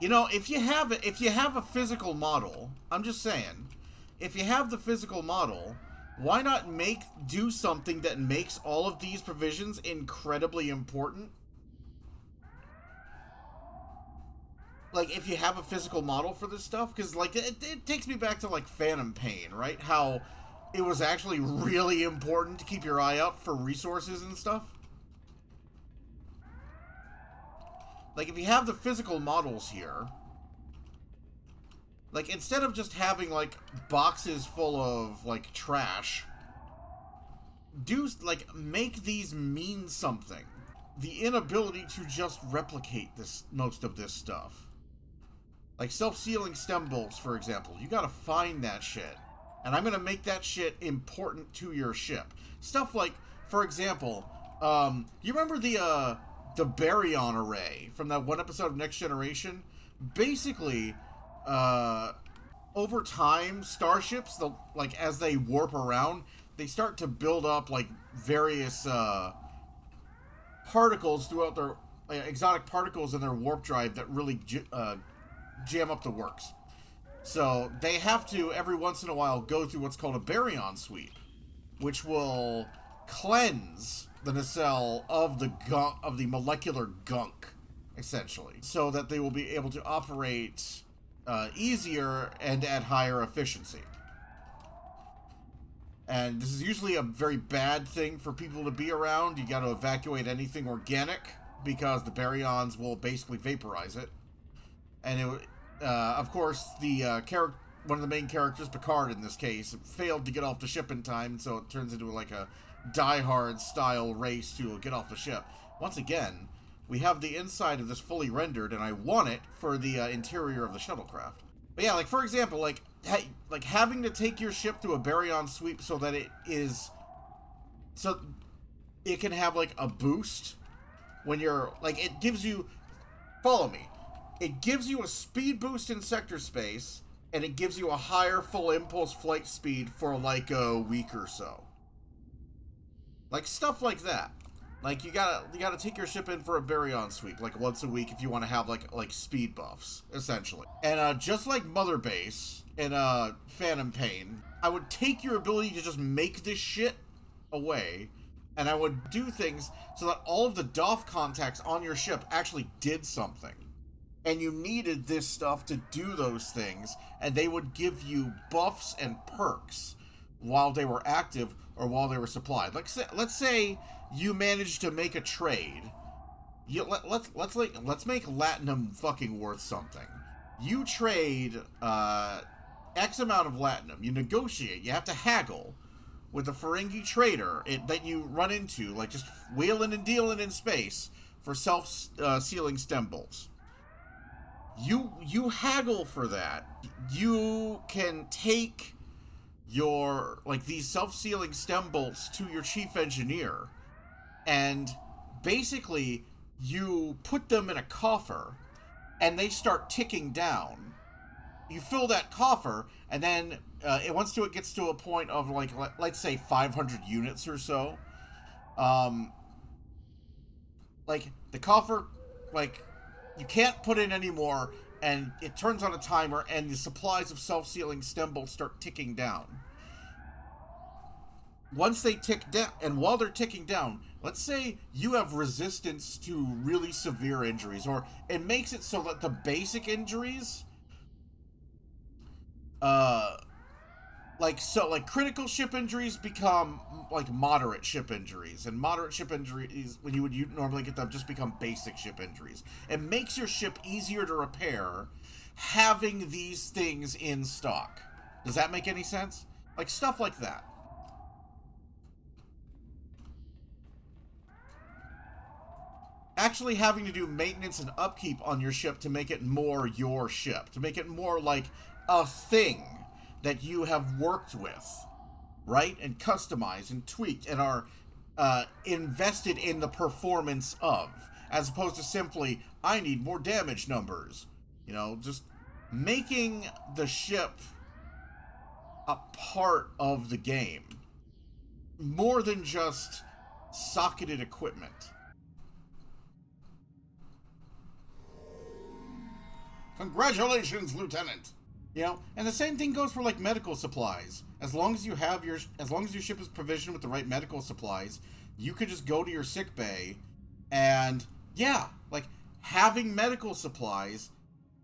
You know, if you have a physical model, I'm just saying, if you have the physical model, why not do something that makes all of these provisions incredibly important? Like, if you have a physical model for this stuff, because, like, it takes me back to, like, Phantom Pain, right? How it was actually really important to keep your eye out for resources and stuff. Like, if you have the physical models here, like, instead of just having, like, boxes full of, like, trash, make these mean something. The inability to just replicate most of this stuff. Like self-sealing stem bolts, for example. You gotta find that shit. And I'm gonna make that shit important to your ship. Stuff like, for example, you remember the Baryon array from that one episode of Next Generation? Basically, over time, starships, as they warp around, they start to build up, like, various, particles throughout their, exotic particles in their warp drive that really, jam up the works. So they have to, every once in a while, go through what's called a baryon sweep, which will cleanse the nacelle of the molecular gunk, essentially, so that they will be able to operate easier and at higher efficiency. And this is usually a very bad thing for people to be around. You got to evacuate anything organic because the baryons will basically vaporize it. And of course, one of the main characters, Picard in this case, failed to get off the ship in time, so it turns into like a Die-Hard style race to get off the ship. Once again, we have the inside of this fully rendered, and I want it for the interior of the shuttlecraft. But yeah, like, for example, like having to take your ship through a baryon sweep so that so it can have like a boost when you're like, it gives you, follow me, it gives you a speed boost in sector space, and it gives you a higher full impulse flight speed for like a week or so. Like stuff like that. Like you gotta take your ship in for a baryon sweep like once a week if you want to have like speed buffs, essentially. And just like Mother Base in Phantom Pain, I would take your ability to just make this shit away, and I would do things so that all of the DOF contacts on your ship actually did something. And you needed this stuff to do those things, and they would give you buffs and perks while they were active or while they were supplied. Like, let's say you managed to make a trade. Let's make Latinum fucking worth something. You trade X amount of Latinum. You negotiate. You have to haggle with a Ferengi trader that you run into, like just wheeling and dealing in space for self-sealing stem bolts. You haggle for that. You can take your, like, these self-sealing stem bolts to your chief engineer, and basically you put them in a coffer and they start ticking down. You fill that coffer, and then once it gets to a point of like, let's say 500 units or so, like the coffer, like, you can't put in any more, and it turns on a timer, and the supplies of self-sealing stem bolts start ticking down. Once they tick down, and while they're ticking down, let's say you have resistance to really severe injuries, or it makes it so that the basic injuries, like critical ship injuries become like moderate ship injuries, and moderate ship injuries, when you normally get them, just become basic ship injuries. It makes your ship easier to repair having these things in stock. Does that make any sense? Like stuff like that. Actually having to do maintenance and upkeep on your ship to make it more your ship, to make it more like a thing that you have worked with, right? And customized and tweaked and are invested in the performance of, as opposed to simply, I need more damage numbers. You know, just making the ship a part of the game, more than just socketed equipment. Congratulations, Lieutenant. You know, and the same thing goes for like medical supplies. As long as your ship is provisioned with the right medical supplies, you could just go to your sick bay, and yeah, like having medical supplies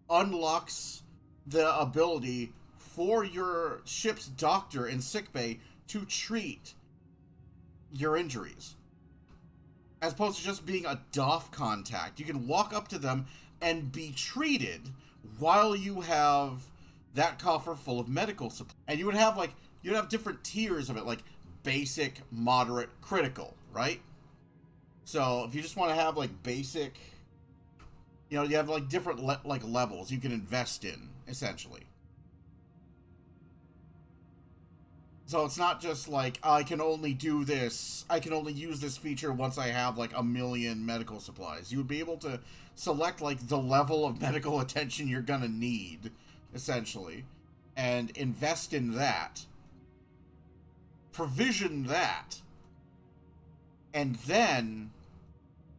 unlocks the ability for your ship's doctor in sick bay to treat your injuries, as opposed to just being a doff contact. You can walk up to them and be treated while you have that coffer full of medical supplies. And you'd have different tiers of it, like basic, moderate, critical, right? So if you just want to have like basic, you know, you have like different levels you can invest in, essentially. So it's not just like, I can only do this, I can only use this feature once I have like 1,000,000 medical supplies. You would be able to select like the level of medical attention you're gonna need, essentially, and invest in that, provision that, and then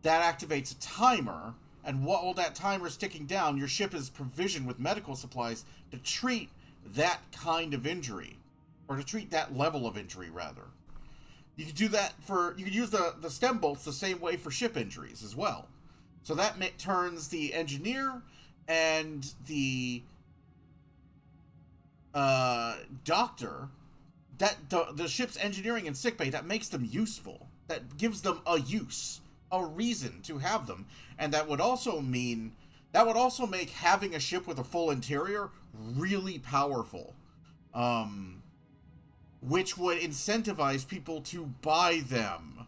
that activates a timer, and while that timer is ticking down, your ship is provisioned with medical supplies to treat that kind of injury, or to treat that level of injury, rather. You can do that you can use the stem bolts the same way for ship injuries as well. So that turns the engineer and the doctor, the ship's engineering and sickbay, that makes them useful. That gives them a use, a reason to have them. And that would also make having a ship with a full interior really powerful. Which would incentivize people to buy them.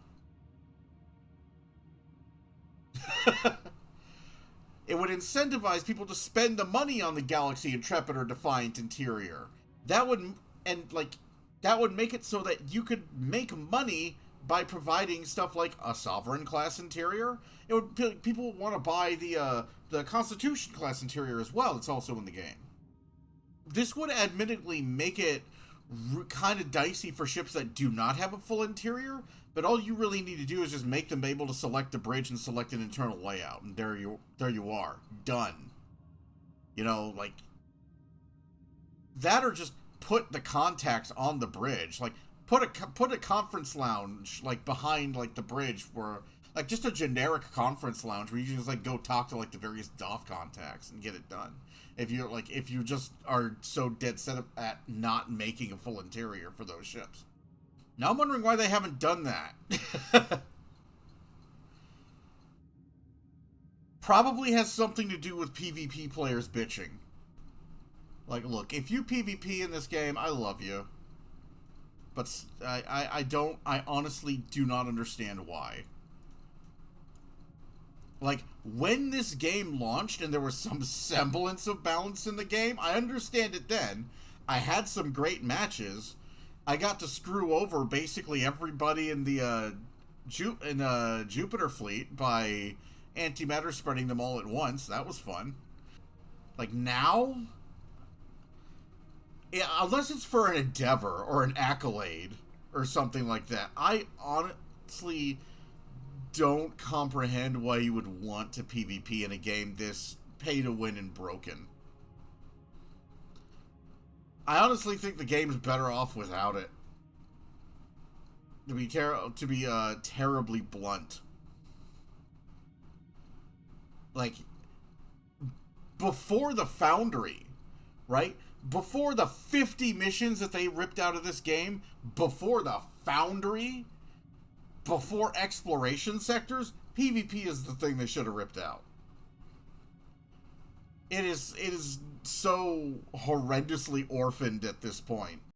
It would incentivize people to spend the money on the Galaxy Intrepid or Defiant interior. That would make it so that you could make money by providing stuff like a Sovereign class interior. People would want to buy the Constitution class interior as well. It's also in the game. This would admittedly make it kind of dicey for ships that do not have a full interior, but all you really need to do is just make them able to select the bridge and select an internal layout, and there you are, done. You know, like that, or just put the contacts on the bridge, like put a conference lounge like behind like the bridge, where like just a generic conference lounge where you can just like go talk to like the various DOF contacts and get it done. If you just are so dead set at not making a full interior for those ships. Now I'm wondering why they haven't done that. Probably has something to do with PvP players bitching. Like, look, if you PvP in this game, I love you. But I honestly do not understand why. Like, when this game launched and there was some semblance of balance in the game, I understand it then. I had some great matches. I got to screw over basically everybody in the Jupiter fleet by antimatter spreading them all at once. That was fun. Like, now, yeah, unless it's for an endeavor or an accolade or something like that, I honestly don't comprehend why you would want to PvP in a game this pay to win and broken. I honestly think the game's better off without it. To be terribly blunt. Like, before the Foundry, right? Before the 50 missions that they ripped out of this game, before the Foundry, before exploration sectors, PvP is the thing they should have ripped out. It is so horrendously orphaned at this point.